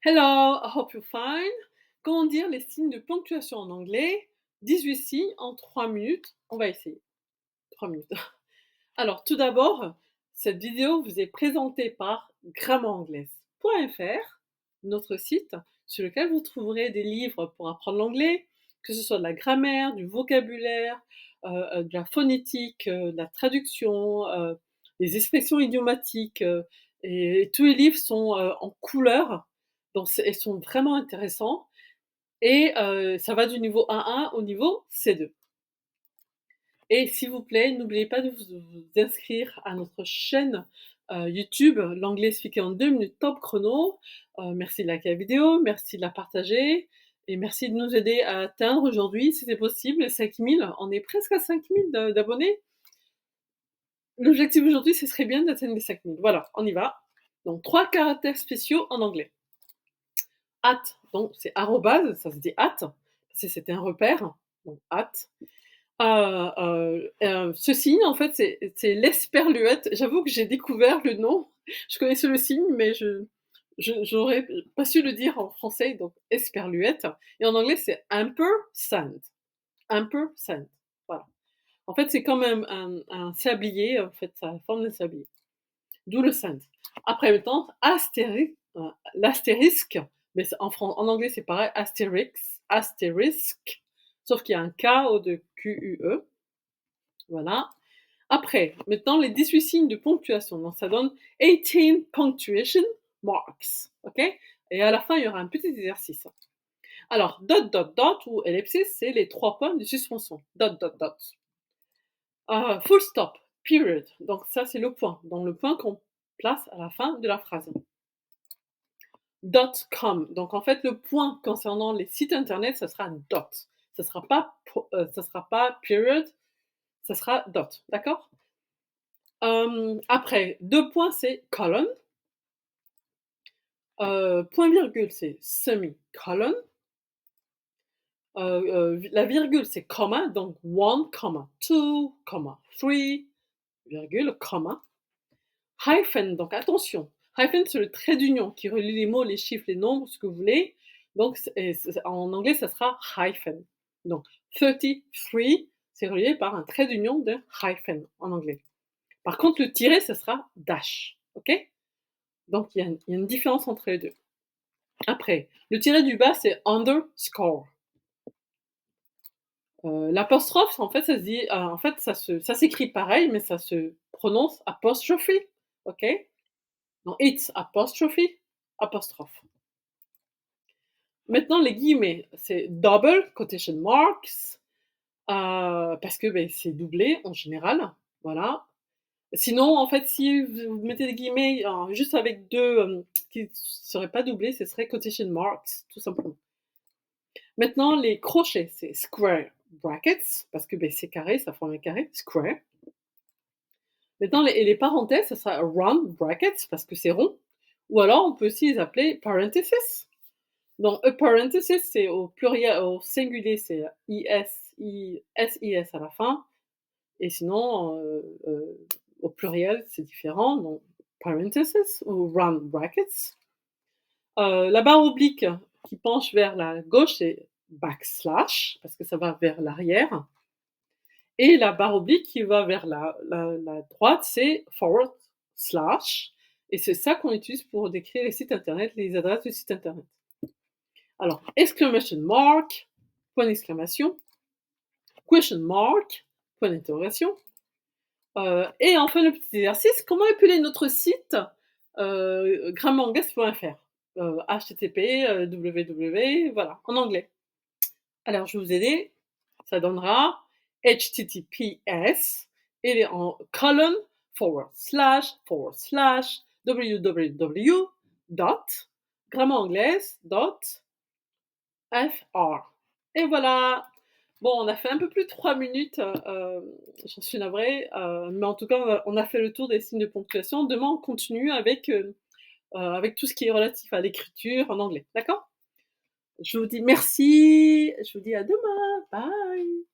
Hello, I hope you're fine. Comment dire les signes de ponctuation en anglais? 18 signes en 3 minutes. On va essayer. 3 minutes. Alors, tout d'abord, cette vidéo vous est présentée par grammairanglaise.fr, notre site sur lequel vous trouverez des livres pour apprendre l'anglais, que ce soit de la grammaire, du vocabulaire, de la phonétique, de la traduction, des expressions idiomatiques, et tous les livres sont, en couleur, donc ils sont vraiment intéressants et ça va du niveau A1 au niveau C2. Et s'il vous plaît, n'oubliez pas de vous inscrire à notre chaîne, YouTube, l'anglais expliqué en 2 minutes top chrono. Merci de liker la vidéo, merci de la partager et merci de nous aider à atteindre aujourd'hui, si c'est possible, les 5 000. On est presque à 5 000 d'abonnés. L'objectif aujourd'hui, ce serait bien d'atteindre les 5 000. Voilà, on y va. Donc 3 caractères spéciaux en anglais. At, donc c'est arrobase, ça se dit at, parce que c'était un repère, donc at. Ce signe, en fait, c'est l'esperluette. J'avoue que j'ai découvert le nom. Je connaissais le signe, mais j'aurais pas su le dire en français, donc esperluette. Et en anglais, c'est ampersand. Ampersand. Voilà. En fait, c'est comme un sablier, en fait, ça a la forme d'un sablier. D'où le sand. Après, le temps, l'astérisque, mais en anglais, c'est pareil, astérisque, sauf qu'il y a un K au de QUE. Voilà. Après, maintenant, les 18 signes de ponctuation. Donc, ça donne 18 punctuation marks. OK? Et à la fin, il y aura un petit exercice. Alors, dot, dot, dot ou ellipsis, c'est les 3 points de suspension. Dot, dot, dot. Full stop, period. Donc, ça, c'est le point. Donc, le point qu'on place à la fin de la phrase. .com. Donc, en fait, le point concernant les sites internet, ça sera dot. Ça sera pas period, ça sera dot. D'accord? Après, 2 points, c'est colon. Point virgule, c'est semi-colon. La virgule, c'est comma, donc 1, 2, 3, virgule, comma. Hyphen, donc attention, hyphen, c'est le trait d'union qui relie les mots, les chiffres, les nombres, ce que vous voulez. Donc, en anglais, ça sera hyphen. Donc, 33, c'est relié par un trait d'union de hyphen en anglais. Par contre, le tiret, ça sera dash. OK? Donc, il y a une différence entre les deux. Après, le tiret du bas, c'est underscore. L'apostrophe, en fait, ça se dit, en fait, ça s'écrit pareil, mais ça se prononce apostrophe. OK? Donc, it's apostrophe, apostrophe. Maintenant, les guillemets, c'est double quotation marks, parce que c'est doublé en général. Voilà. Sinon, en fait, si vous mettez des guillemets juste avec deux qui ne seraient pas doublés, ce serait quotation marks, tout simplement. Maintenant, les crochets, c'est square brackets, parce que c'est carré, ça forme un carré, square. Maintenant, les parenthèses, ça sera round brackets, parce que c'est rond. Ou alors, on peut aussi les appeler parentheses. Donc, a parenthesis, c'est au pluriel, au singulier, c'est S-I-S à la fin. Et sinon, au pluriel, c'est différent. Donc, parenthesis ou round brackets. La barre oblique qui penche vers la gauche, c'est backslash, parce que ça va vers l'arrière. Et la barre oblique qui va vers la droite, c'est forward slash. Et c'est ça qu'on utilise pour décrire les sites internet, les adresses de sites internet. Alors, exclamation mark, point d'exclamation, question mark, point d'interrogation. Et enfin, le petit exercice, comment épeler notre site grammairanglaise.fr http, www, voilà, en anglais. Alors, je vais vous aider. Ça donnera https et en colon www.grammairanglaise.fr. Et voilà. Bon, on a fait un peu plus de 3 minutes, j'en suis navrée, mais en tout cas, on a fait le tour des signes de ponctuation. Demain, on continue avec tout ce qui est relatif à l'écriture en anglais. D'accord? Je vous dis merci, je vous dis à demain. Bye.